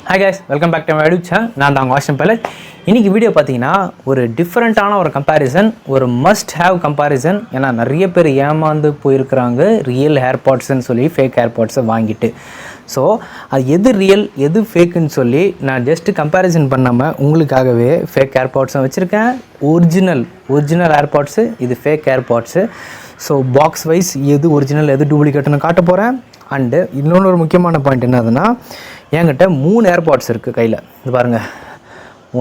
Hi guys, welcome back to my YouTube channel. நான் தான் வாஷன் pilot. இன்னைக்கு வீடியோ பார்த்தீங்கன்னா ஒரு டிஃப்ரெண்ட்டான ஒரு கம்பேரிசன், ஒரு மஸ்ட் ஹேவ் கம்பேரிசன். ஏன்னா நிறைய பேர் ஏமாந்து போயிருக்கிறாங்க ரியல் ஏர்பாட்ஸ்ன்னு சொல்லி ஃபேக் ஏர்பாட்ஸை வாங்கிட்டு. ஸோ அது எது ரியல் எது ஃபேக்குன்னு சொல்லி நான் ஜஸ்ட்டு கம்பேரிசன் பண்ணாமல் உங்களுக்காகவே ஃபேக் ஏர்பாட்ஸும் வச்சுருக்கேன். ஒரிஜினல் ஏர்பாட்ஸு, இது fake AirPods. So box wise எது ஒரிஜினல் எது டூப்ளிகேட்னு காட்ட போகிறேன். அண்டு இன்னொன்று ஒரு முக்கியமான பாயிண்ட் என்னதுன்னா, என்கிட்ட 3 ஏர்பாட்ஸ் இருக்குது கையில். இது பாருங்கள்,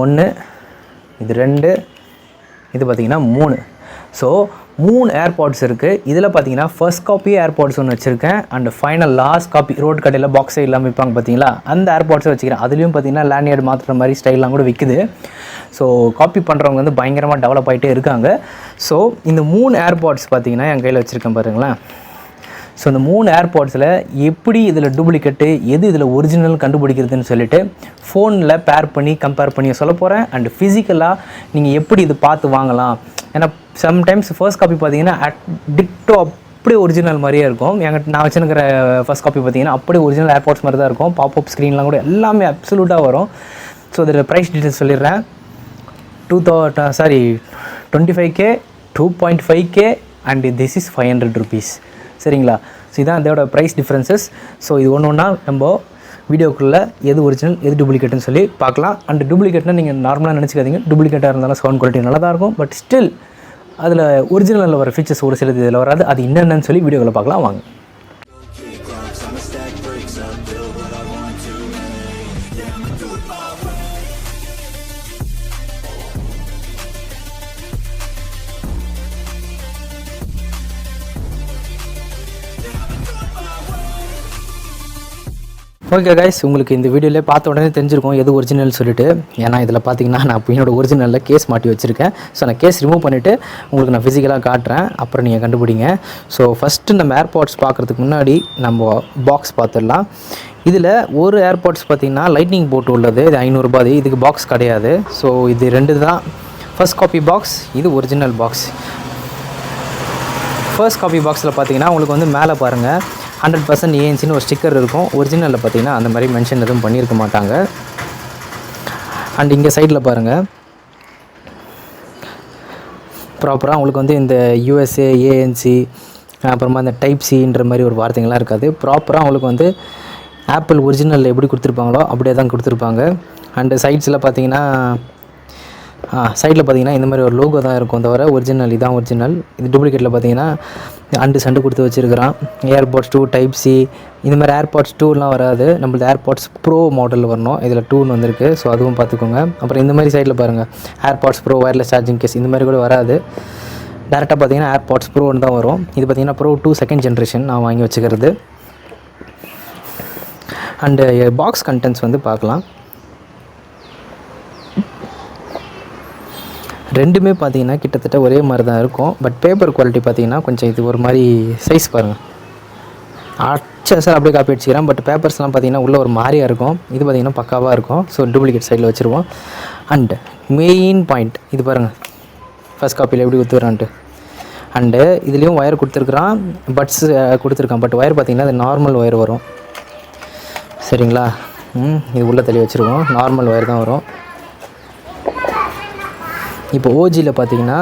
1, இது 2, இது பார்த்திங்கன்னா 3. ஸோ 3 ஏர்பாட்ஸ் இருக்குது. இதில் பார்த்தீங்கன்னா ஃபர்ஸ்ட் காப்பி ஏர்பாட்ஸ் ஒன்று வச்சுருக்கேன். And final last copy road கடையில் பாக்ஸே இல்லாமல் விற்பாங்க பார்த்தீங்களா, அந்த ஏர்பாட்ஸை வச்சுக்கிறேன். அதுலேயும் பார்த்தீங்கன்னா லேண்ட்யார்டு மாற்றுற மாதிரி ஸ்டைல்லாம் கூட விற்குது. ஸோ காப்பி பண்ணுறவங்க வந்து பயங்கரமாக டெவலப் ஆகிட்டே இருக்காங்க. ஸோ இந்த 3 ஏர்பாட்ஸ் பார்த்தீங்கன்னா என் கையில் வச்சுருக்கேன் பாருங்களேன். ஸோ இந்த 3 ஏர்பாட்ஸில் எப்படி இதில் டூப்ளிகேட்டு எது இதில் ஒரிஜினல் கண்டுபிடிக்கிறதுன்னு சொல்லிட்டு ஃபோனில் பேர் பண்ணி கம்பேர் பண்ணி சொல்ல போகிறேன். அண்ட் ஃபிசிக்கலாக நீங்கள் எப்படி இது பார்த்து வாங்கலாம். ஏன்னா சம்டைம்ஸ் ஃபர்ஸ்ட் காப்பி பார்த்தீங்கன்னா டிக்டோ அப்படியே ஒரிஜினல் மாதிரியே இருக்கும். என்கிட்ட நான் வச்சுருக்கிற ஃபர்ஸ்ட் காப்பி பார்த்தீங்கன்னா அப்படியே ஒரிஜினல் ஏர்பாட்ஸ் மாதிரி தான் இருக்கும். பாப்அப் ஸ்க்ரீன்லாம் கூட எல்லாமே அப்சல்யூட்டாக வரும். ஸோ இதில் ப்ரைஸ் டீட்டெயில்ஸ் சொல்லிடுறேன். 25K, 2.5K and this is 500 rupees. சரிங்களா? ஸோ இதான் இதோட ப்ரைஸ் டிஃப்ரென்சஸ். ஸோ இது ஒன்றா நம்ம வீடியோக்குள்ளே எது ஒரிஜினல் எது டூப்ளிகேட்னு சொல்லி பார்க்கலாம். அண்ட் டூப்ளிகேட்னா நீங்கள் நார்மலாக நினச்சிக்காதீங்க. டூப்ளிகேட்டாக இருந்தாலும் சவுண்ட் குவாலிட்டி நல்லா தான் இருக்கும். பட் ஸ்டில் அதில் ஒரிஜினலில் வர ஃபீச்சர்ஸ் ஒரு சிலது இதில் வராது. அது என்னென்னு சொல்லி வீடியோவில் பார்க்கலாம் வாங்க. ஓகே கைஸ், உங்களுக்கு இந்த வீடியோவிலே பார்த்த உடனே தெரிஞ்சிருக்கும் எது ஒரிஜினல் சொல்லிட்டு. ஏன்னா இதில் பார்த்தீங்கன்னா நான் இப்போ என்னோடய ஒரிஜினலில் கேஸ் மாட்டி வச்சுருக்கேன். ஸோ நான் கேஸ் ரிமூவ் பண்ணிவிட்டு உங்களுக்கு நான் ஃபிசிக்கலாக காட்டுறேன், அப்புறம் நீங்கள் கண்டுபிடிங்க. ஸோ ஃபஸ்ட்டு நம்ம ஏர்பாட்ஸ் பார்க்குறதுக்கு முன்னாடி நம்ம பாக்ஸ் பார்த்துடலாம். இதில் ஒரு ஏர்பாட்ஸ் பார்த்திங்கன்னா லைட்னிங் போட்டு உள்ளது. இது 500 ரூபாய். இதுக்கு பாக்ஸ் கிடையாது. ஸோ இது 2 தான் ஃபர்ஸ்ட் காப்பி பாக்ஸ், இது ஒரிஜினல் பாக்ஸ். ஃபர்ஸ்ட் காப்பி பாக்ஸில் பார்த்தீங்கன்னா உங்களுக்கு வந்து மேலே பாருங்கள் 100% ஏஎன்சின்னு ஒரு ஸ்டிக்கர் இருக்கும். ஒரிஜினலில் பார்த்தீங்கன்னா அந்த மாதிரி மென்ஷன் எதுவும் பண்ணியிருக்க மாட்டாங்க. அண்ட் இங்கே சைடில் பாருங்கள் ப்ராப்பராக உங்களுக்கு வந்து இந்த USA ஏஎன்சி அப்புறமா இந்த டைப் சின்ற மாதிரி ஒரு வார்த்தைங்கள்லாம் இருக்காது. ப்ராப்பராக உங்களுக்கு வந்து ஆப்பிள் ஒரிஜினலில் எப்படி கொடுத்துருப்பாங்களோ அப்படியே தான் கொடுத்துருப்பாங்க. அண்டு சைட்ஸில் பார்த்தீங்கன்னா சைடில் பார்த்தீங்கன்னா இந்த மாதிரி ஒரு லோகோ தான் இருக்கும். தவிர ஒரிஜினல் இதான் ஒரிஜினல். இது டூப்ளிகேட்டில் பார்த்தீங்கன்னா சண்டு கொடுத்து வச்சுருக்கிறான். ஏர்பாட்ஸ் 2 டைப் சி இந்த மாதிரி ஏர்பாட்ஸ் 2லாம் வராது. நம்மளது ஏர்பாட்ஸ் ப்ரோ மாடலில் வரணும். இதில் 2ன்னு வந்திருக்கு. ஸோ அதுவும் பார்த்துக்கோங்க. அப்புறம் இந்த மாதிரி சைடில் பாருங்கள் AirPods pro wireless charging case இந்த மாதிரி கூட வராது. டேரெக்டாக பார்த்தீங்கன்னா ஏர்பாட்ஸ் ப்ரோன்னு தான் வரும். இது பார்த்தீங்கன்னா ப்ரோ 2 செகண்ட் ஜென்ரேஷன் நான் வாங்கி வச்சுக்கிறது. அண்டு பாக்ஸ் கண்டென்ட்ஸ் வந்து பார்க்கலாம். ரெண்டுமே பார்த்தீங்கன்னா கிட்டத்தட்ட ஒரே மாதிரி தான் இருக்கும். பட் பேப்பர் குவாலிட்டி பார்த்தீங்கன்னா கொஞ்சம் இது ஒரு மாதிரி சைஸ் பாருங்கள். சார் அப்படியே காப்பி அடிச்சுக்கிறேன். பட் பேப்பர்ஸ்லாம் பார்த்தீங்கன்னா உள்ளே ஒரு மாதிரியாக இருக்கும். இது பார்த்தீங்கன்னா பக்காவாக இருக்கும். ஸோ டூப்ளிகேட் சைடில் வச்சுருவோம். அண்டு மெயின் பாயிண்ட் இது பாருங்கள், ஃபர்ஸ்ட் காப்பியில் எப்படி கொடுத்துறான்ட்டு. அண்டு இதுலேயும் ஒயர் கொடுத்துருக்குறான், பட்ஸ் கொடுத்துருக்கான். பட் ஒயர் பார்த்தீங்கன்னா அது நார்மல் ஒயர் வரும். சரிங்களா? இது உள்ளே தள்ளி வச்சுருவோம். நார்மல் ஒயர் தான் வரும். இப்போ ஓஜியில் பார்த்தீங்கன்னா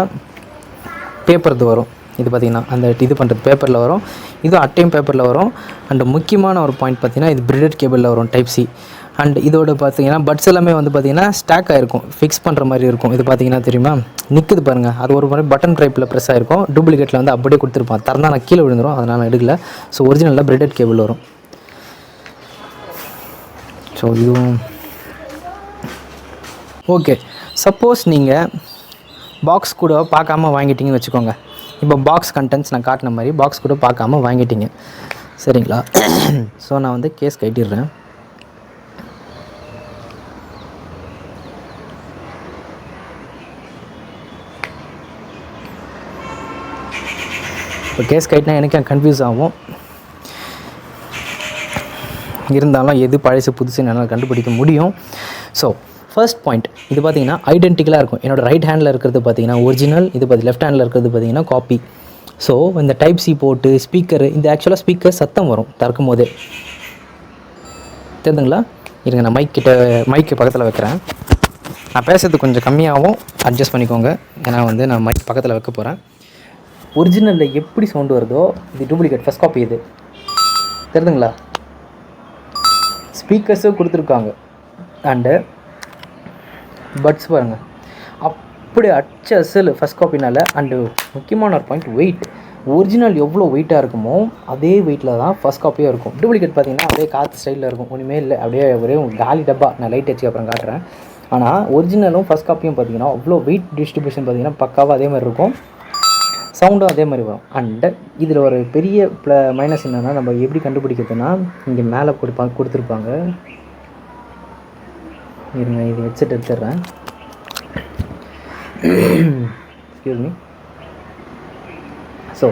பேப்பர் வரும். இது பார்த்திங்கன்னா அந்த இது பண்ணுறது பேப்பரில் வரும். இதுவும் அட்டையும் பேப்பரில் வரும். அண்டு முக்கியமான ஒரு பாயிண்ட் பார்த்திங்கன்னா இது பிரிடட் கேபிளில் வரும் டைப் சி. அண்ட் இதோட பார்த்திங்கன்னா பட்ஸ் எல்லாமே வந்து பார்த்திங்கன்னா ஸ்டாக் ஆகிருக்கும், ஃபிக்ஸ் பண்ணுற மாதிரி இருக்கும். இது பார்த்திங்கன்னா தெரியுமா நிற்குது பாருங்கள், அது ஒரு மாதிரி பட்டன் டைப்பில் ப்ரெஸ் ஆகிருக்கும். டூப்ளிகேட்டில் வந்து அப்படியே கொடுத்துருப்பான். திறந்தா நான் கீழே விழுந்துடும், அதனால் நான் எடுக்கல. ஸோ ஒரிஜினலில் பிரிடட் கேபிள் வரும். ஸோ இதுவும் ஓகே. சப்போஸ் நீங்கள் பாக்ஸ் கூட பார்க்காம வாங்கிட்டீங்கன்னு வச்சுக்கோங்க. இப்போ பாக்ஸ் கண்டென்ட்ஸ் நான் காட்டின மாதிரி பாக்ஸ் கூட பார்க்காம வாங்கிட்டீங்க. சரிங்களா? ஸோ நான் வந்து கேஸ் கட்டிடுறேன். இப்போ கேஸ் கட்டினா எனக்கு கன்ஃபியூஸ் ஆகும். இருந்தாலும் எது பழசு புதுசுன்னு என்னால் கண்டுபிடிக்க முடியும். ஸோ ஃபர்ஸ்ட் பாயிண்ட் இது பார்த்தீங்கன்னா ஐடென்டிக்கலாக இருக்கும். என்னோடய ரைட் ஹேண்டில் இருக்கிறது பார்த்தீங்கன்னா ஒரிஜினல், இது பார்த்து லெஃப்ட் ஹேண்டில் இருக்கிறது பார்த்தீங்கன்னா காப்பி. ஸோ இந்த டைப் சி போட்டு ஸ்பீக்கரு, இந்த ஆக்சுவலாக ஸ்பீக்கர் சத்தம் வரும் திறக்கும் போதே, தெரியுதுங்களா? இருங்க, நான் மைக்கு பக்கத்தில் வைக்கிறேன். நான் பேசுறது கொஞ்சம் கம்மியாகவும் அட்ஜஸ்ட் பண்ணிக்கோங்க. ஏன்னா வந்து நான் மைக் பக்கத்தில் வைக்க போகிறேன். ஒரிஜினலில் எப்படி சவுண்டு வருதோ இது டூப்ளிகேட் ஃபஸ்ட் காப்பி. இது தெரியுதுங்களா? ஸ்பீக்கர்ஸும் கொடுத்துருக்காங்க அண்டு பட்ஸ் பாருங்கள், அப்படி அச்ச அசல் ஃபஸ்ட் காப்பினால். அண்டு முக்கியமான ஒரு பாயிண்ட், வெயிட். ஒரிஜினல் எவ்வளோ வெயிட்டாக இருக்குமோ அதே வெயிட்டில் தான் ஃபஸ்ட் காப்பியாக இருக்கும். டூப்ளிகேட் பார்த்திங்கன்னா அப்படியே காற்று ஸ்டைலில் இருக்கும், ஒன்றுமே இல்லை, அப்படியே ஒரே காலி டப்பா. நான் லைட் வச்சு அப்புறம் காட்டுறேன். ஆனால் ஒரிஜினலும் ஃபஸ்ட் காப்பியும் பார்த்திங்கன்னா அவ்வளோ வெயிட் டிஸ்ட்ரிபியூஷன் பார்த்திங்கன்னா பக்காவாக அதே மாதிரி இருக்கும், சவுண்டும் அதே மாதிரி வரும். அண்டு இதில் ஒரு பெரிய மைனஸ் என்னென்னா, நம்ம எப்படி கண்டுபிடிக்கிறதுனா இங்கே மேலே கொடுத்துருப்பாங்க. இருங்க, இது ஹெட்செட் எடுத்துடுறேன். Excuse me. ஸோ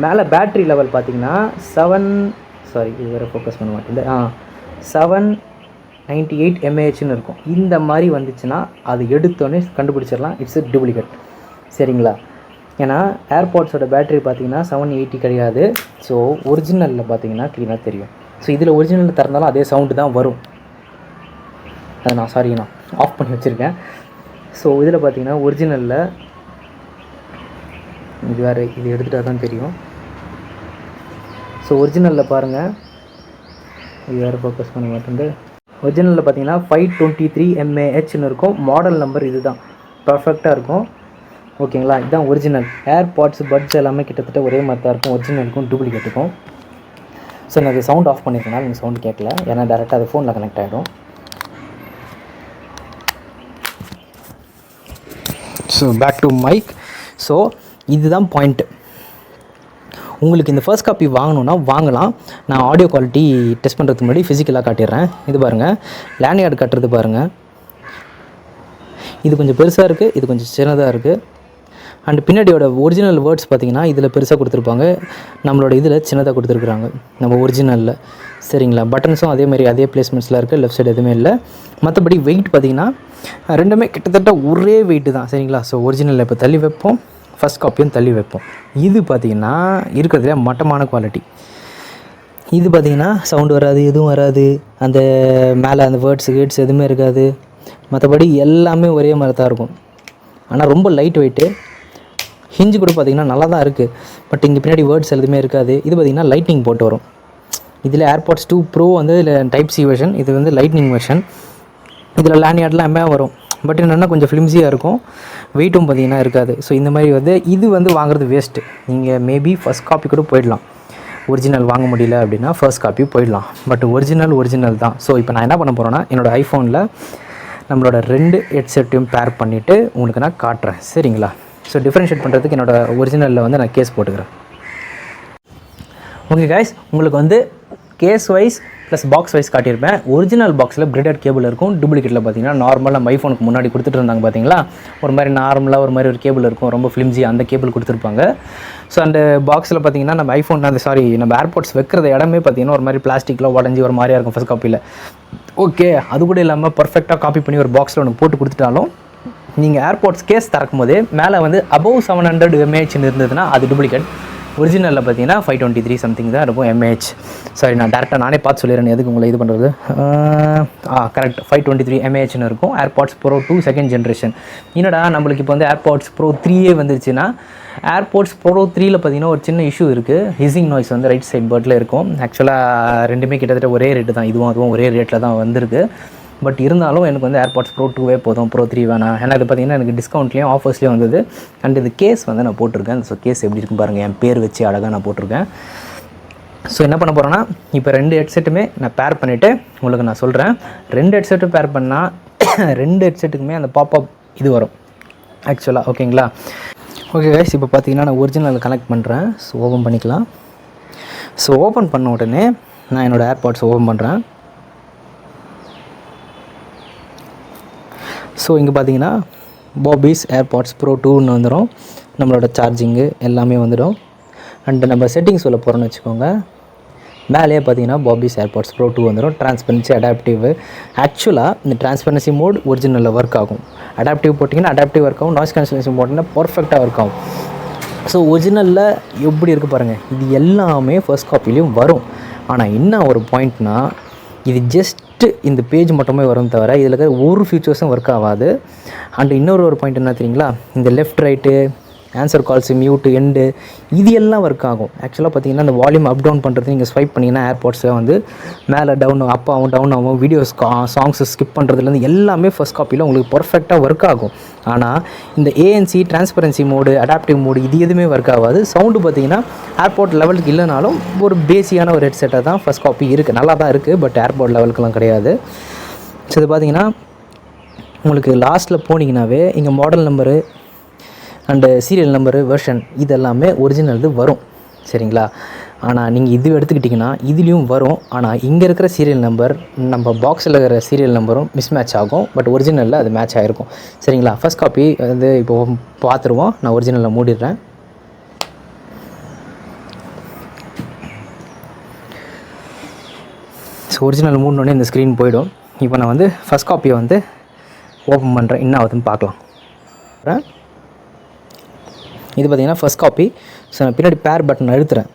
மேலே பேட்ரி லெவல் பார்த்தீங்கன்னா இது வேறு ஃபோக்கஸ் பண்ண மாட்டேங்குது. 798 mAhன்னு இருக்கும். இந்த மாதிரி வந்துச்சுன்னா அது எடுத்தோன்னே கண்டுபிடிச்சிடலாம் இட்ஸ் எ டூப்ளிகேட். சரிங்களா? ஏன்னா ஏர்பாட்ஸோட பேட்ரி பார்த்தீங்கன்னா 780 கிடையாது. ஸோ ஒரிஜினலில் பார்த்தீங்கன்னா க்ளீனாக தெரியும். ஸோ இதில் ஒரிஜினலில் திறந்தாலும் அதே சவுண்டு தான் வரும். அது நான் ஆஃப் பண்ணி வச்சுருக்கேன். ஸோ இதில் பார்த்தீங்கன்னா ஒரிஜினலில் இது வேறு, இது எடுத்துகிட்டா தான் தெரியும். ஸோ ஒரிஜினலில் பாருங்கள், இது வேறு ஃபோக்கஸ் பண்ண மாட்டேங்குது. ஒரிஜினலில் பார்த்தீங்கன்னா 523 mAhன்னு இருக்கும். மாடல் நம்பர் இது தான், பர்ஃபெக்டாக இருக்கும். ஓகேங்களா? இதுதான் ஒரிஜினல். ஏர்பாட்ஸ் பட்ஸ் எல்லாமே கிட்டத்தட்ட ஒரே மாதிரி தான் இருக்கும், ஒரிஜினலுக்கும் டூப்ளிகேட்டுக்கும். ஸோ நான் அது சவுண்ட் ஆஃப் பண்ணியிருக்கனால நீங்கள் சவுண்ட் கேட்கல, ஏன்னா டேரெக்டாக அது ஃபோனில் கனெக்ட் ஆகிடும். So back to mic. So இதுதான் பாயிண்ட்டு. உங்களுக்கு இந்த ஃபர்ஸ்ட் காப்பி வாங்கணுன்னா வாங்கலாம். நான் ஆடியோ குவாலிட்டி டெஸ்ட் பண்ணுறதுக்கு முன்னாடி ஃபிசிக்கலாக காட்டிடுறேன். இது பாருங்கள், லேண்ட்யார்டு கட்டுறது பாருங்கள். இது கொஞ்சம் பெருசாக இருக்குது, இது கொஞ்சம் சின்னதாக இருக்குது. அண்ட் பின்னாடியோட ஒரிஜினல் வேர்ட்ஸ் பார்த்திங்கன்னா இதில் பெருசாக கொடுத்துருப்பாங்க, நம்மளோட இதில் சின்னதாக கொடுத்துருக்குறாங்க நம்ம ஒரிஜினலில். சரிங்களா? பட்டன்ஸும் அதே பிளேஸ்மெண்ட்ஸில் இருக்குது, லெஃப்ட் சைடு எதுவுமே இல்லை. மற்றபடி வெயிட் பார்த்திங்கன்னா ரெண்டுமே கிட்டத்தட்ட ஒரே வெயிட்டு தான். சரிங்களா? ஸோ ஒரிஜினலில் இப்போ தள்ளி வைப்போம், ஃபஸ்ட் காப்பியும் தள்ளி வைப்போம். இது பார்த்திங்கன்னா இருக்கிறதுலே மட்டமான குவாலிட்டி. இது பார்த்திங்கன்னா சவுண்டு வராது, எதுவும் வராது, அந்த மேலே அந்த வேர்ட்ஸ் எதுவுமே இருக்காது. மற்றபடி எல்லாமே ஒரே மாதிரி தான் இருக்கும். ஆனால் ரொம்ப லைட் வெயிட்டு. ஹிஞ்சு கூட பார்த்திங்கன்னா நல்லா தான் இருக்குது, பட் இங்கே பின்னாடி வேர்ட்ஸ் எதுவுமே இருக்காது. இது பார்த்திங்கன்னா லைட்னிங் போட்டு வரும். இதில் ஏர்பாட்ஸ் 2 ப்ரோ வந்து இதில் டைப் சி வெர்ஷன், இது வந்து லைட்னிங் வெர்ஷன். இதில் லேண்ட்யார்ட்லாம் வரும், பட் என்னென்னா கொஞ்சம் ஃபிலிம்ஸியாக இருக்கும், வெயிட்டும் பார்த்திங்கன்னா இருக்காது. ஸோ இந்த மாதிரி வந்து இது வந்து வாங்குறது வேஸ்ட்டு. நீங்கள் மேபி ஃபஸ்ட் காப்பி கூட போயிடலாம், ஒரிஜினல் வாங்க முடியல அப்படின்னா ஃபர்ஸ்ட் காப்பி போயிடலாம். பட் ஒரிஜினல் தான். ஸோ இப்போ நான் என்ன பண்ண போகிறேன்னா, என்னோடய ஐஃபோனில் நம்மளோட 2 ஹெட்செட்டையும் பேர் பண்ணிவிட்டு உங்களுக்கு நான் காட்டுறேன். சரிங்களா? ஸோ டிஃப்ரென்ஷியேட் பண்ணுறதுக்கு என்னோடய ஒரிஜினலில் வந்து நான் கேஸ் போட்டுக்கிறேன். ஓகே கைஸ், உங்களுக்கு வந்து case wise plus box wise காட்டியிருப்பேன். ஒரிஜினல் பாக்ஸில் பிரெடட் கேபிள் இருக்கும். டூப்ளிகேட்டில் பார்த்தீங்கன்னா நார்மலாக நம்ம ஐஃபோனுக்கு முன்னாடி கொடுத்துட்டு இருந்தாங்க பார்த்தீங்களா, ஒரு மாதிரி நார்மலாக ஒரு கேபிள் இருக்கும், ரொம்ப ஃபிலிம்ஸி, அந்த கேபிள் கொடுத்துருப்பாங்க. ஸோ அந்த பாக்ஸில் பார்த்தீங்கன்னா நம்ம நம்ம ஏர்பாட்ஸ் வைக்கிற இடமே பார்த்தீங்கன்னா ஒரு மாதிரி பிளாஸ்டிக்கில் உடஞ்சி ஒரு மாதிரியாக இருக்கும் ஃபஸ்ட் காப்பியில். ஓகே, அது கூட இல்லாமல் பர்ஃபெக்டாக காப்பி பண்ணி ஒரு பாக்ஸில் ஒன்று போட்டு கொடுத்துட்டாலும், நீங்கள் ஏர்பாட்ஸ் கேஸ் திறக்கும் போதே மேலே வந்து அபவ் 700 mAh இருந்ததுன்னா அது டூப்ளிகேட். ஒரிஜினலில் பார்த்தீங்கன்னா 523 சம்திங் தான் இருக்கும் mAh. சாரி, நான் டேரெக்டாக நானே பார்த்து சொல்லிடுறேன், எதுக்கு உங்களை இது பண்ணுறது. கரெக்ட், 523 mAhன்னு இருக்கும். AirPods bro 2 second generation. என்னடா நம்மளுக்கு இப்போ வந்து ஏர்பாட்ஸ் ப்ரோ 3 வந்துருச்சுன்னா, ஏர்பாட்ஸ் ப்ரோ 3ல் பார்த்தீங்கன்னா ஒரு சின்ன இஷ்யூ இருக்குது. ஹிசிங் நாய்ஸ் வந்து ரைட் சைட் பர்டில் இருக்கும். ஆக்சுவலாக ரெண்டுமே கிட்டத்தட்ட ஒரே ரேட்டு தான், அதுவும் ஒரே ரேட்டில் தான் வந்திருக்கு. பட் இருந்தாலும் எனக்கு வந்து ஏர்பாட்ஸ் ப்ரோ 2 போதும், ப்ரோ 3 வேணாம். ஏன்னா இது பார்த்திங்கன்னா எனக்கு டிஸ்கவுண்ட்லேயும் ஆஃபர்ஸ்லேயும் வந்தது. அண்ட் இது கேஸ் வந்து நான் போட்டிருக்கேன். ஸோ கேஸ் எப்படி இருக்கும் பாருங்கள், என் பேர் வச்சு அழகாக நான் போட்டிருக்கேன். ஸோ என்ன பண்ண போகிறேன்னா, இப்போ 2 ஹெட்செட்டுமே நான் பேர் பண்ணிவிட்டு உங்களுக்கு நான் சொல்கிறேன். 2 ஹெட்செட்டும் பேர் பண்ணால் 2 ஹெட்செட்டுக்குமே அந்த பாப்அப் இது வரும் ஆக்சுவலாக. ஓகேங்களா? ஓகே கைஸ், இப்போ பார்த்தீங்கன்னா நான் ஒரிஜினல் கனெக்ட் பண்ணுறேன். ஸோ ஓப்பன் பண்ணிக்கலாம். ஸோ ஓப்பன் பண்ண உடனே நான் என்னோடய ஏர்பாட்ஸ் ஓப்பன் பண்ணுறேன். ஸோ இங்கே பார்த்தீங்கன்னா பாபிஸ் ஏர்பாட்ஸ் ப்ரோ 2ன்னு வந்துடும். நம்மளோட சார்ஜிங்கு எல்லாமே வந்துடும். அண்டு நம்ம செட்டிங்ஸ் சொல்ல போகிறோன்னு வச்சுக்கோங்க, மேலேயே பார்த்தீங்கன்னா பாபிஸ் ஏர்பாட்ஸ் ப்ரோ 2 வந்துடும். Transparency, adaptive. ஆக்சுவலாக இந்த டிரான்ஸ்பரன்சி மோட் ஒரிஜினலில் ஒர்க் ஆகும். அடாப்டிவ் போட்டிங்கன்னா அடாப்டிவ் ஒர்க் ஆகும், நாய்ஸ் கேன்சலேஷன் போட்டிங்கன்னா பர்ஃபெக்டாக ஒர்க் ஆகும். ஸோ ஒரிஜினலில் எப்படி இருக்குது பாருங்கள், இது எல்லாமே ஃபர்ஸ்ட் காப்பிலையும் வரும். ஆனால் என்ன ஒரு பாயிண்ட்னா, இது ஜஸ்ட் ஜஸ்ட்டு இந்த பேஜ் மட்டுமே வரும் தவிர இதில் இருக்கிற ஒரு ஃபீச்சர்ஸும் ஒர்க் ஆகாது. அண்ட் இன்னொரு பாயிண்ட் என்ன தெரியுங்களா, இந்த left right answer calls mute end இது எல்லாம் ஒர்க் ஆகும். ஆக்சுவலாக பார்த்தீங்கன்னா அந்த வால்யூம் அப் டவுன் பண்ணுறது நீங்கள் ஸ்வைப் பண்ணிங்கன்னா ஏர்பாட்ஸில் வந்து மேலே டவுன் அப் ஆகும் டவுன் ஆகும், வீடியோஸ் சாங்ஸை ஸ்கிப் பண்ணுறதுலேருந்து எல்லாமே ஃபர்ஸ்ட் காப்பியில் உங்களுக்கு பர்ஃபெக்டாக ஒர்க் ஆகும். ஆனால் இந்த ANC transparency mode adaptive mode இது எதுவுமே ஒர்க் ஆகாது. சவுண்டு பார்த்தீங்கன்னா ஏர்பாட் லெவலுக்கு இல்லைனாலும் ஒரு பேசிக்கான ஒரு ஹெட்செட்டாக தான் ஃபர்ஸ்ட் காப்பி இருக்குது, நல்லா தான் இருக்குது, பட் ஏர்பாட் லெவலுக்குலாம் கிடையாது. ஸோ இது பார்த்தீங்கன்னா உங்களுக்கு லாஸ்ட்டில் போனீங்கன்னாவே இங்கே model number and serial number version இதெல்லாமே ஒரிஜினல் வரும் சரிங்களா. ஆனால் நீங்கள் இது எடுத்துக்கிட்டிங்கன்னா இதுலேயும் வரும். ஆனால் இங்கே இருக்கிற சீரியல் நம்பர் நம்ம பாக்ஸில் இருக்கிற சீரியல் நம்பரும் மிஸ்மேட்ச் ஆகும், பட் ஒரிஜினலில் அது மேட்ச் ஆகிருக்கும் சரிங்களா. ஃபர்ஸ்ட் காப்பி வந்து இப்போது பார்த்துருவோம். நான் ஒரிஜினலில் மூடிடுறேன். ஸோ ஒரிஜினல் மூடினோடனே இந்த ஸ்க்ரீன் போயிடும். இப்போ நான் வந்து ஃபர்ஸ்ட் காப்பியை வந்து ஓப்பன் பண்ணுறேன், என்ன ஆகுதுன்னு பார்க்கலாம். இது பார்த்திங்கன்னா ஃபர்ஸ்ட் காப்பி. ஸோ நான் பின்னாடி பேர் பட்டன் அழுத்துறேன்.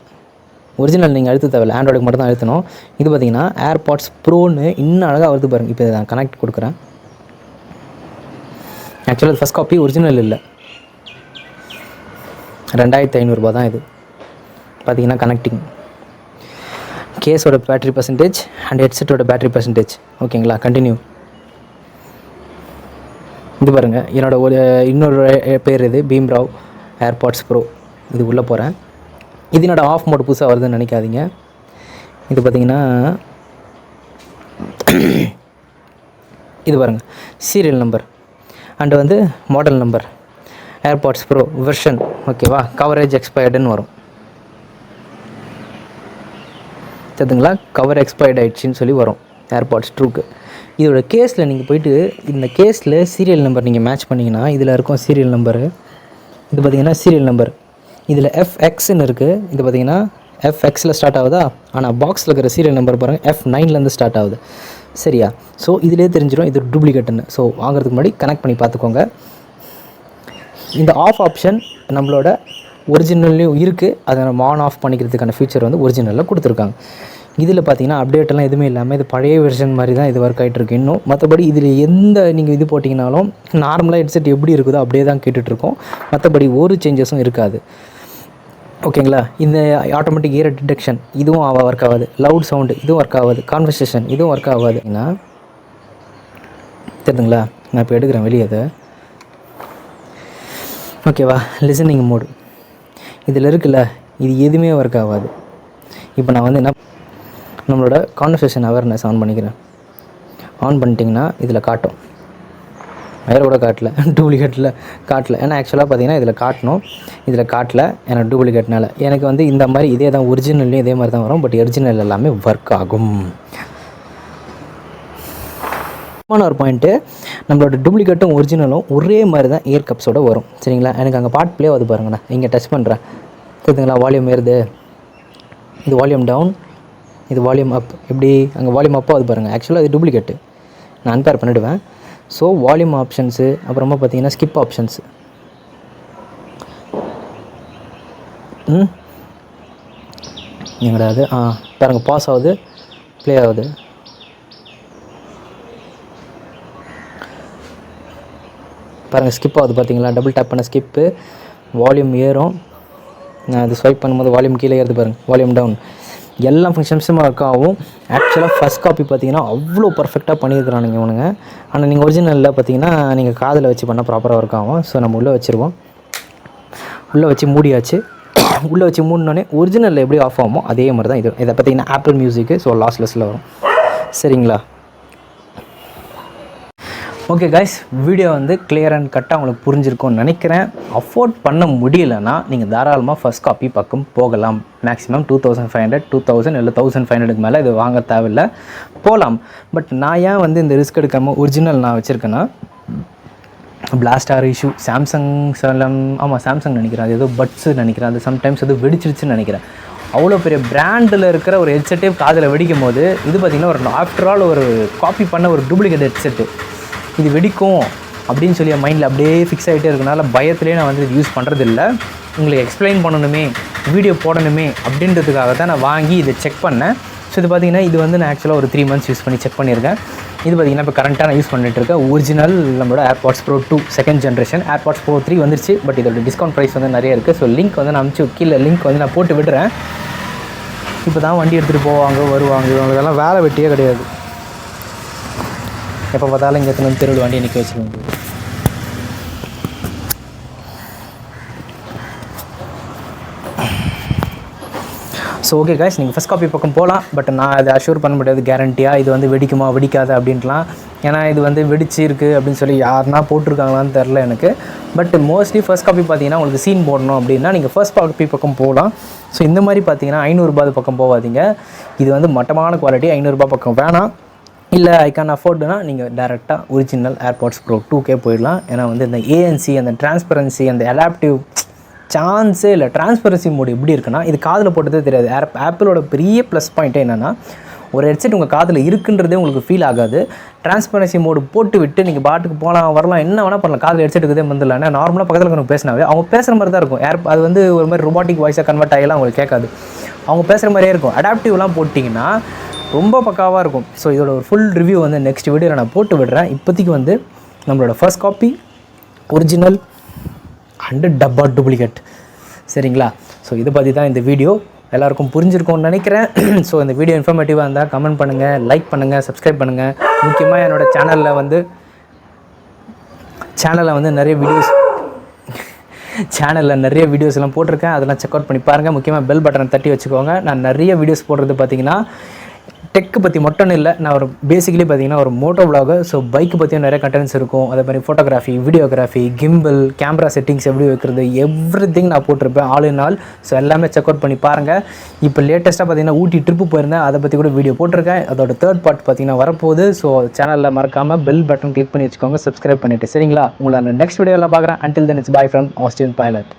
ஒரிஜினல் நீங்கள் அழுத்த தேவையில்லை, ஆண்ட்ராய்டுக்கு மட்டும் தான் அழுத்தணும். இது பார்த்திங்கன்னா ஏர்பாட்ஸ் ப்ரோன்னு இன்னும் அழகாக வருது பாருங்கள். இப்போ நான் கனெக்ட் கொடுக்குறேன். ஆக்சுவலாக ஃபர்ஸ்ட் காப்பி ஒரிஜினல் இல்லை, 2500 தான் இது. பார்த்திங்கன்னா கனெக்டிங் கேஸோட பேட்ரி பர்சன்டேஜ் அண்ட் ஹெட்செட்டோட பேட்ரி பர்சன்டேஜ் ஓகேங்களா. கண்டினியூ. இது பாருங்கள் என்னோடய ஒரு இன்னொரு பேர் இது பீம்ராவ் ஏர்பாட்ஸ் ப்ரோ. இது உள்ளே போகிறேன். இது என்னோடய ஆஃப் மோட் புதுசாக வருதுன்னு நினைக்காதீங்க. இது பார்த்திங்கன்னா இது பாருங்கள் சீரியல் நம்பர் அண்டு வந்து model number AirPods bro version ஓகேவா. கவரேஜ் எக்ஸ்பயர்டுன்னு வரும் தெரியுதுங்களா. கவர் எக்ஸ்பயர்ட் ஆகிடுச்சின்னு சொல்லி வரும் ஏர்பாட்ஸ் ட்ரூக்கு. இதோட கேஸில் நீங்கள் போய்ட்டு இந்த கேஸில் சீரியல் நம்பர் நீங்கள் மேட்ச் பண்ணிங்கன்னா இதில் இருக்கும் சீரியல் நம்பரு. இது பார்த்திங்கன்னா சீரியல் நம்பர் இதில் FXன்னு இருக்குது. இது பார்த்திங்கன்னா FXயில் ஸ்டார்ட் ஆகுதா. ஆனால் பாக்ஸில் இருக்கிற சீரியல் நம்பர் பாருங்கள் F9லேருந்து ஸ்டார்ட் ஆகுது சரியா. ஸோ இதிலே தெரிஞ்சிடும் இது டூப்ளிகேட்டுன்னு. ஸோ வாங்குறதுக்கு முன்னாடி கனெக்ட் பண்ணி பார்த்துக்கோங்க. இந்த ஆஃப் ஆப்ஷன் நம்மளோட ஒரிஜினல்லையும் இருக்குது. அதை நம்ம ஆன் ஆஃப் பண்ணிக்கிறதுக்கான ஃபீச்சர் வந்து ஒரிஜினலில் கொடுத்துருக்காங்க. இதில் பார்த்தீங்கன்னா அப்டேட்டெல்லாம் எதுவுமே இல்லாமல் இது பழைய வெர்ஷன் மாதிரி தான் இது ஒர்க் ஆகிட்டுருக்கு இன்னும். மற்றபடி இதில் எந்த நீங்கள் இது போட்டிங்கனாலும் நார்மலாக ஹெட்செட் எப்படி இருக்குதோ அப்படியே தான் கேட்டுட்ருக்கோம். மற்றபடி ஒரு சேஞ்சஸும் இருக்காது ஓகேங்களா. இந்த ஆட்டோமேட்டிக் இயர் டிடெக்ஷன் இதுவும் ஒர்க் ஆகாது. லவுட் சவுண்டு இதுவும் ஒர்க் ஆகாது. கான்வர்சேஷன் இதுவும் ஒர்க் ஆகாது. ஏன்னா தெரியுதுங்களா, நான் இப்போ எடுக்கிறேன் வெளியே அதை ஓகேவா. லிசனிங் மோடு இதில் இருக்குல்ல, இது எதுவுமே ஒர்க் ஆகாது. இப்போ நான் வந்து என்ன நம்மளோட கான்வர்சேஷன் அவேர்னஸ் ஆன் பண்ணிக்கிறேன். ஆன் பண்ணிட்டிங்கன்னா இதில் காட்டும். வேறு கூட காட்டல, டூப்ளிகேட்டில் காட்டல. ஏன்னா ஆக்சுவலாக பார்த்தீங்கன்னா இதில் காட்டணும், இதில் காட்டல. எனக்கு டூப்ளிகேட்னால எனக்கு வந்து இந்த மாதிரி இதே தான் ஒரிஜினல்லையும் இதே மாதிரி தான் வரும். பட் ஒரிஜினல் எல்லாமே ஒர்க் ஆகும். ஒரு பாயிண்ட்டு, நம்மளோட டூப்ளிகேட்டும் ஒரிஜினலும் ஒரே மாதிரி தான் இயர் கப்ஸோடு வரும் சரிங்களா. எனக்கு அங்கே பாட் ப்ளே ஆகுது பாருங்கண்ணா, இங்கே டச் பண்ணுறேன் தெரியுதுங்களா. வால்யூம் ஏறுது, இது வால்யூம் டவுன், இது வால்யூம் அப். எப்படி அங்கே வால்யூம் அப்பாக அது பாருங்கள். ஆக்சுவலாக இது டூப்ளிகேட்டு, நான் அன்பேர் பண்ணிவிடுவேன். ஸோ வால்யூம் ஆப்ஷன்ஸு அப்புறமா பார்த்தீங்கன்னா ஸ்கிப் ஆப்ஷன்ஸு எங்கடாது பாருங்கள் பாஸ் ஆகுது, ப்ளே ஆகுது. பாருங்கள் ஸ்கிப் ஆகுது பார்த்தீங்களா. டபுள் டேப் பண்ண ஸ்கிப்பு, வால்யூம் ஏறும். நான் அது ஸ்வைப் பண்ணும்போது வால்யூம் கீழே ஏறுது பாருங்கள், வால்யூம் டவுன். எல்லா ஃபங்க்ஷன்ஸும் ஒர்க் ஆகும். ஆக்சுவலாக ஃபஸ்ட் காப்பி பார்த்தீங்கன்னா அவ்வளோ பர்ஃபெக்டாக பண்ணியிருக்கிறானுங்க இவனுங்க. ஆனால் நீங்கள் ஒரிஜினலில் பார்த்தீங்கன்னா நீங்கள் காதில் வச்சு பண்ணால் ப்ராப்பராக ஒர்க் ஆகும். ஸோ நம்ம உள்ளே வச்சுருவோம். உள்ளே வச்சு மூடியாச்சு. உள்ளே வச்சு மூடினோடனே ஒரிஜினலில் எப்படி ஆஃப் ஆகுமோ அதே மாதிரி தான் இது. இதை பார்த்தீங்கன்னா ஆப்பிள் மியூசிக்கு, ஸோ லாஸ்லெஸ்ஸில் வரும் சரிங்களா. ஓகே கைஸ், வீடியோ வந்து கிளியர் அண்ட் கட்டாக உங்களுக்கு புரிஞ்சிருக்கும்னு நினைக்கிறேன். அஃபோர்ட் பண்ண முடியலைன்னா நீங்கள் தாராளமாக ஃபஸ்ட் காப்பி பக்கம் போகலாம். மேக்ஸிமம் 2500, 2000 இல்லை 1500க்கு மேலே இது வாங்க தேவையில்லை, போகலாம். பட் நான் ஏன் வந்து இந்த ரிஸ்க் எடுக்காமல் ஒரிஜினல் நான் வச்சுருக்கேன்னா, பிளாஸ்டார் இஷ்யூ சாம்சங் சாம்சங் நினைக்கிறேன், அது ஏதோ பட்ஸு நினைக்கிறேன், அது சம்டைம்ஸ் அது வெடிச்சிருச்சுன்னு நினைக்கிறேன். அவ்வளோ பெரிய பிராண்டில் இருக்கிற ஒரு ஹெட்செட்டே காதில் வெடிக்கும் போது இது பார்த்திங்கன்னா ஒரு ஆஃப்டர் ஆல் ஒரு காப்பி பண்ண ஒரு டூப்ளிகேட் ஹெட்செட்டு, இது வெடிக்கும் அப்படின்னு சொல்லி என் மைண்டில் அப்படியே ஃபிக்ஸ் ஆகிட்டே இருக்கனால பயத்துலேயே நான் வந்து இது யூஸ் பண்ணுறதில்ல. உங்களுக்கு எக்ஸ்பிளைன் பண்ணணுமே, வீடியோ போடணுமே அப்படின்றதுக்காக தான் நான் வாங்கி இதை செக் பண்ணேன். ஸோ இது பார்த்தீங்கன்னா இது வந்து நான் ஆக்சுவலாக ஒரு 3 months யூஸ் பண்ணி செக் பண்ணியிருக்கேன். இது பார்த்தீங்கன்னா இப்போ கரண்ட்டாக நான் யூஸ் பண்ணிட்டுருக்கேன் ஒரிஜினல் நம்மளோட AirPods bro 2 second generation. AirPods bro 3 வந்துருச்சு, பட் இதோட டிஸ்கவுண்ட் ப்ரைஸ் வந்து நிறைய இருக்குது. ஸோ லிங்க் வந்து நான் அனுப்பிச்சு கீழே லிங்க் வந்து நான் போட்டு விடுறேன். இப்போ தான் வண்டி எடுத்துகிட்டு போவாங்க வருவாங்க, இவங்களுக்கெல்லாம் வேலை வெட்டியே கிடையாது. எப்போ பார்த்தாலும் இங்கே வந்து தெருவில் வண்டியை நிற்க வச்சுருவாங்க. ஸோ ஓகே கைஸ், நீங்கள் ஃபஸ்ட் காப்பி பக்கம் போகலாம். பட் நான் அதை அஷ்யூர் பண்ண முடியாது கேரண்டியாக இது வந்து வெடிக்குமா வெடிக்காது அப்படின்ட்டுலாம். ஏன்னா இது வந்து வெடிச்சு இருக்குது அப்படின்னு சொல்லி யாருனா போட்டிருக்காங்களான்னு தெரில எனக்கு. பட் மோஸ்ட்லி ஃபஸ்ட் காப்பி பார்த்தீங்கன்னா உங்களுக்கு சீன் போடணும் அப்படின்னா நீங்கள் ஃபஸ்ட் காப்பி பக்கம் போகலாம். ஸோ இந்த மாதிரி பார்த்தீங்கன்னா 500 பக்கம் போகாதீங்க. இது வந்து மட்டமான குவாலிட்டி. 500 பக்கம் வேணாம். இல்லை ஐ கேன் அஃபோர்டுனா நீங்கள் டேரெக்டாக ஒரிஜினல் ஏர்பாட்ஸ் ப்ரோ 2K போயிடலாம். ஏன்னா வந்து இந்த ANC, அந்த டிரான்ஸ்பரன்சி, அந்த அடாப்டிவ் சான்ஸே இல்லை. டிரான்ஸ்பரன்சி மோடு எப்படி இருக்குன்னா இது காதில் போட்டதே தெரியாது. ஆப்பிளோட பெரிய ப்ளஸ் பாயிண்ட்டே என்னென்னா ஒரு ஹெட்செட் உங்கள் காதில் இருக்குன்றதே உங்களுக்கு ஃபீல் ஆகாது. டிரான்ஸ்பரன்சி மோடு போட்டு விட்டு நீங்கள் பாட்டுக்கு போகலாம் வரலாம், என்ன வேணால் பண்ணலாம். காதில் ஹெட்செட்டுக்குதே வந்துடல. ஏன்னா நார்மலாக பக்கத்தில் இருக்கிறவங்க பேசினாவே அவங்க பேசுகிற மாதிரி தான் இருக்கும். அது வந்து ஒரு மாதிரி ரொபாட்டிக் வாய்ஸாக கன்வெர்ட் ஆகிலாம் அவங்களுக்கு கேட்காது. அவங்க பேசுகிற மாதிரியே இருக்கும். அடாப்டிவ்லாம் போட்டிங்கன்னா ரொம்ப பக்காவாக இருக்கும். ஸோ இதோட ஒரு ஃபுல் ரிவ்யூ வந்து நெக்ஸ்ட் வீடியோவில் நான் போட்டு விடுறேன். இப்போதைக்கு வந்து நம்மளோட ஃபர்ஸ்ட் காப்பி ஒரிஜினல் அண்டு டப்பா டூப்ளிகேட், சரிங்களா? ஸோ இதை பற்றி தான் இந்த வீடியோ. எல்லாருக்கும் புரிஞ்சிருக்கும்னு நினைக்கிறேன். ஸோ இந்த வீடியோ இன்ஃபர்மேட்டிவாக இருந்தால் கமெண்ட் பண்ணுங்கள், லைக் பண்ணுங்கள், சப்ஸ்கிரைப் பண்ணுங்கள். முக்கியமாக என்னோடய சேனலில் வந்து நிறைய வீடியோஸ்லாம் போட்டிருக்கேன். அதெல்லாம் செக் அவுட் பண்ணி பாருங்கள். முக்கியமாக பெல் பட்டனை தட்டி வச்சுக்கோங்க. நான் நிறைய வீடியோஸ் போடுறது பார்த்திங்கன்னா டெக்கு பற்றி மட்டும் இல்லை, நான் ஒரு பேசிக்கலி பார்த்தீங்கன்னா ஒரு மோட்டோ விலாகர். ஸோ பைக்கு பற்றியும் நிறைய கண்டென்ட்ஸ் இருக்கும். அதே மாதிரி photography, videography, gimbal, camera settings எப்படி வைக்கிறது, எவ்ரிதிங் நான் போட்டிருப்பேன் ஆல் இன் ஆல். ஸோ எல்லாமே செக் அவுட் பண்ணி பாருங்கள். இப்போ லேட்டஸ்ட்டாக பார்த்தீங்கன்னா ஊட்டி ட்ரிப்பு போயிருந்தேன், அதை பற்றி கூட வீடியோ போட்டிருக்கேன். அதோட 3rd பார்ட் பார்த்தீங்கன்னா வரப்போகுது. ஸோ சேனலில் மறக்காமல் பெல் பட்டன் கிளிக் பண்ணி வச்சுக்கோங்க, சப்ஸ்கிரைப் பண்ணிவிட்டு, சரிங்களா? உங்களை நான் நெக்ஸ்ட் வீடியோவில் பார்க்குறேன். Until then it's by from Austin pilot.